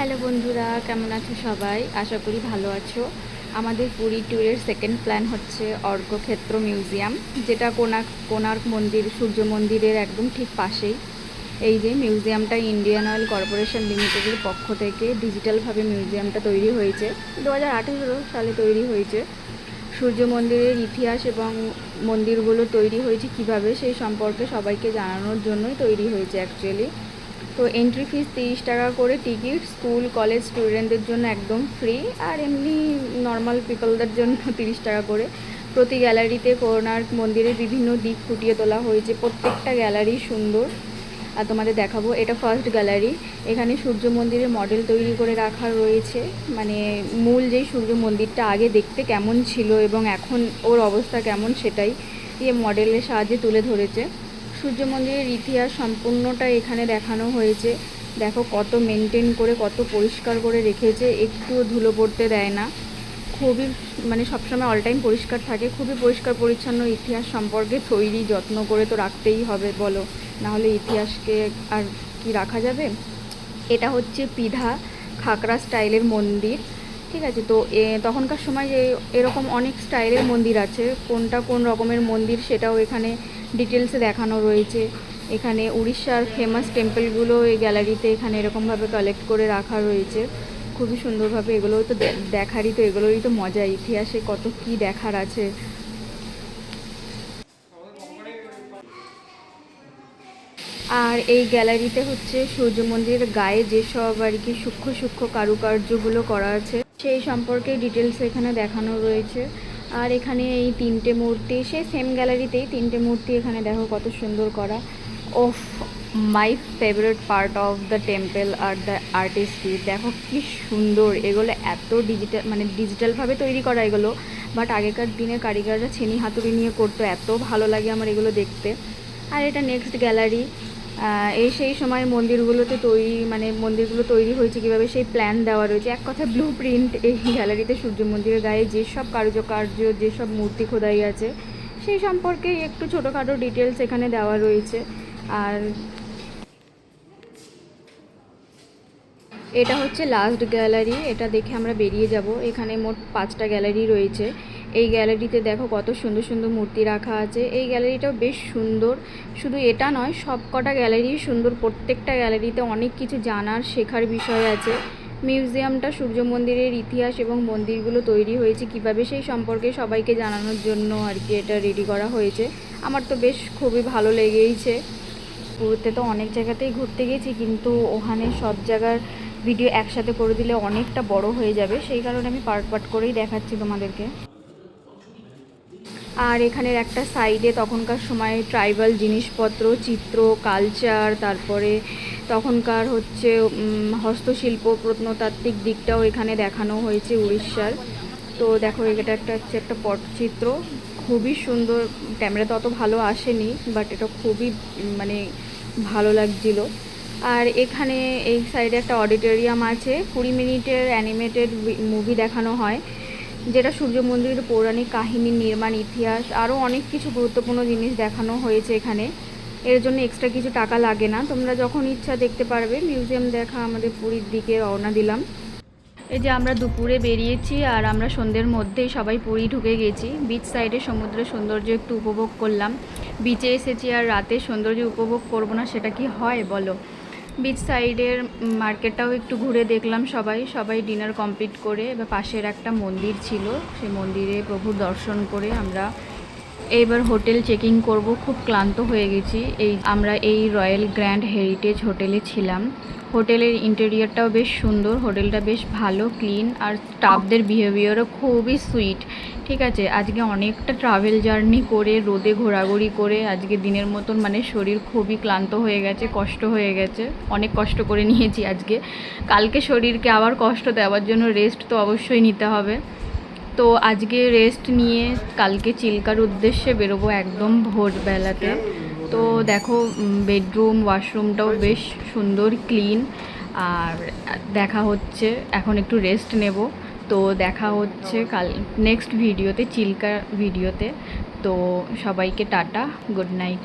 Hello বন্ধুরা, কেমন আছো সবাই? আশা করি ভালো আছো। আমাদের পুরী ট্যুরের সেকেন্ড প্ল্যান হচ্ছে অর্কক্ষেত্র মিউজিয়াম, যেটা কোণার্ক মন্দির, সূর্য মন্দিরের একদম ঠিক পাশেই। এই যে মিউজিয়ামটা ইন্ডিয়ান অয়েল কর্পোরেশন লিমিটেডের পক্ষ থেকে ডিজিটালভাবে মিউজিয়ামটা তৈরি হয়েছে। 2018 সালে তৈরি হয়েছে। সূর্য মন্দিরের ইতিহাস এবং মন্দিরগুলো তৈরি হয়েছে কিভাবে সেই সম্পর্কে সবাইকে জানানোর জন্যই তৈরি হয়েছে অ্যাকচুয়ালি। তো এন্ট্রি ফিস 30 টাকা করে টিকিট, স্কুল কলেজ স্টুডেন্টদের জন্য একদম ফ্রি, আর এমনি নর্মাল পিপলদের জন্য 30 টাকা করে। প্রতি গ্যালারিতে কোণার্ক মন্দিরের বিভিন্ন দিক ফুটিয়ে তোলা হয়েছে, প্রত্যেকটা গ্যালারি সুন্দর। আর তোমাদের দেখাবো, এটা ফার্স্ট গ্যালারি। এখানে সূর্য মন্দিরের মডেল তৈরি করে রাখা রয়েছে, মানে মূল যেই সূর্য মন্দিরটা আগে দেখতে কেমন ছিল এবং এখন ওর অবস্থা কেমন সেটাই মডেলের সাহায্যে তুলে ধরেছে। সূর্য মন্দিরের ইতিহাস সম্পূর্ণটা এখানে দেখানো হয়েছে। দেখো কত মেনটেন করে, কত পরিষ্কার করে রেখেছে, একটুও ধুলো পড়তে দেয় না। খুবই মানে সবসময় অল টাইম পরিষ্কার থাকে, খুবই পরিষ্কার পরিচ্ছন্ন। ইতিহাস সম্পর্কে তৈরি, যত্ন করে তো রাখতেই হবে বলো, নাহলে ইতিহাসকে আর কি রাখা যাবে। এটা হচ্ছে পিধা খাকরা স্টাইলের মন্দির, ঠিক আছে। তো তখনকার সময় যে এরকম অনেক স্টাইলের মন্দির আছে, কোনটা কোন রকমের মন্দির সেটাও এখানে ডিটেলসে দেখানো রয়েছে। এখানে উড়িষ্যার ফেমাস টেম্পলগুলো এই গ্যালারিতে এখানে এরকমভাবে কালেক্ট করে রাখা রয়েছে খুবই সুন্দরভাবে। এগুলোও তো দেখারই, তো এগুলোরই তো মজা, ইতিহাসে কত কি দেখার আছে। আর এই গ্যালারিতে হচ্ছে সূর্য মন্দিরের গায়ে যেসব আর কি সূক্ষ্ম সূক্ষ্ম কারুকার্যগুলো করা আছে সেই সম্পর্কে ডিটেলস এখানে দেখানো রয়েছে। আর এখানে এই তিনটে মূর্তি, সেই সেম গ্যালারিতেই তিনটে মূর্তি এখানে দেখো কত সুন্দর করা। Of my favourite part of the temple are the artistry. দেখো কি সুন্দর এগুলো, এত ডিজিটালভাবে তৈরি করা এগুলো, বাট আগেকার দিনে কারিগররা ছেনি হাতুড়ি নিয়ে করতো, এত ভালো লাগে আমার এগুলো দেখতে। আর এটা নেক্সট গ্যালারি। এই সেই সময় মন্দিরগুলো তৈরি হয়েছে কীভাবে সেই প্ল্যান দেওয়া রয়েছে, এক কথায় ব্লু প্রিন্ট। এই গ্যালারিতে সূর্য মন্দিরের গায়ে যেসব কারুকার্য, যেসব মূর্তি খোদাই আছে সেই সম্পর্কে একটু ছোটোখাটো ডিটেলস এখানে দেওয়া রয়েছে। আর এটা হচ্ছে লাস্ট গ্যালারি, এটা দেখে আমরা বেরিয়ে যাব। এখানে মোট 5টা গ্যালারি রয়েছে। এই গ্যালারিতে দেখো কত সুন্দর সুন্দর মূর্তি রাখা আছে। এই গ্যালারিটাও বেশ সুন্দর, শুধু এটা নয় সব কটা গ্যালারি সুন্দর। প্রত্যেকটা গ্যালারিতে অনেক কিছু জানার, শেখার বিষয় আছে। মিউজিয়ামটা সূর্য মন্দিরের ইতিহাস এবং মন্দিরগুলো তৈরি হয়েছে কিভাবে সেই সম্পর্কে সবাইকে জানানোর জন্য আর কি এটা রেডি করা হয়েছে। আমার তো বেশ খুবই ভালো লেগেইছে। পুরীতে তো অনেক জায়গাতেই ঘুরতে গেছি, কিন্তু ওখানে সব জায়গার ভিডিও একসাথে করে দিলে অনেকটা বড় হয়ে যাবে, সেই কারণে আমি পার্ট পার্ট করেই দেখাচ্ছি তোমাদেরকে। আর এখানের একটা সাইডে তখনকার সময় ট্রাইবাল জিনিসপত্র, চিত্র, কালচার, তারপরে তখনকার হচ্ছে হস্তশিল্প, প্রত্নতাত্ত্বিক দিকটাও এখানে দেখানো হয়েছে উড়িষ্যার। তো দেখো এটা একটা পটচিত্র, খুবই সুন্দর। ক্যামেরাতে অত ভালো আসেনি, বাট এটা খুবই মানে ভালো লাগছিল। আর এখানে এই সাইডে একটা অডিটোরিয়াম আছে, 20 মিনিটের অ্যানিমেটেড মুভি দেখানো হয়, যেটা সূর্য মন্দিরের পৌরাণিক কাহিনী, নির্মাণ ইতিহাস, আরও অনেক কিছু গুরুত্বপূর্ণ জিনিস দেখানো হয়েছে এখানে। এর জন্য এক্সট্রা কিছু টাকা লাগে না, তোমরা যখন ইচ্ছা দেখতে পারবে। মিউজিয়াম দেখা আমাদের পুরীর দিকে রওনা দিলাম। এই যে আমরা দুপুরে বেরিয়েছি আর আমরা সন্ধ্যের মধ্যেই সবাই পুরী ঢুকে গেছি। বিচ সাইডে সমুদ্রের সৌন্দর্য একটু উপভোগ করলাম। বিচে এসেছি আর রাতে সৌন্দর্য উপভোগ করব না, সেটা কি হয় বলো। বিচ সাইডের মার্কেটটাও একটু ঘুরে দেখলাম। সবাই ডিনার কমপ্লিট করে এবার পাশের একটা মন্দির ছিল, সেই মন্দিরে প্রভুর দর্শন করে আমরা এইবার হোটেল চেকিং করব। খুব ক্লান্ত হয়ে গেছি। আমরা এই রয়্যাল গ্র্যান্ড হেরিটেজ হোটেলে ছিলাম। হোটেলের ইন্টেরিয়রটাও বেশ সুন্দর, হোটেলটা বেশ ভালো, ক্লিন, আর স্টাফদের বিহেভিয়ারও খুবই সুইট। ঠিক আছে, আজকে অনেকটা ট্রাভেল জার্নি করে রোদে ঘোরাঘুরি করে আজকে দিনের মতন শরীর খুবই ক্লান্ত হয়ে গেছে, কষ্ট হয়ে গেছে, অনেক কষ্ট করে নিয়েছি আজকে। কালকে শরীরকে আবার কষ্ট দেওয়ার জন্য রেস্ট তো অবশ্যই নিতে হবে। তো আজকে রেস্ট নিয়ে কালকে চিল্কার উদ্দেশ্যে বেরোবো একদম ভোরবেলাতে। তো দেখো বেডরুম, ওয়াশরুমটাও বেশ সুন্দর, ক্লিন। আর দেখা হচ্ছে, এখন একটু রেস্ট নেব। তো দেখা হচ্ছে কাল নেক্সট ভিডিওতে, চিল্কা ভিডিওতে। তো সবাইকে টাটা, গুড নাইট।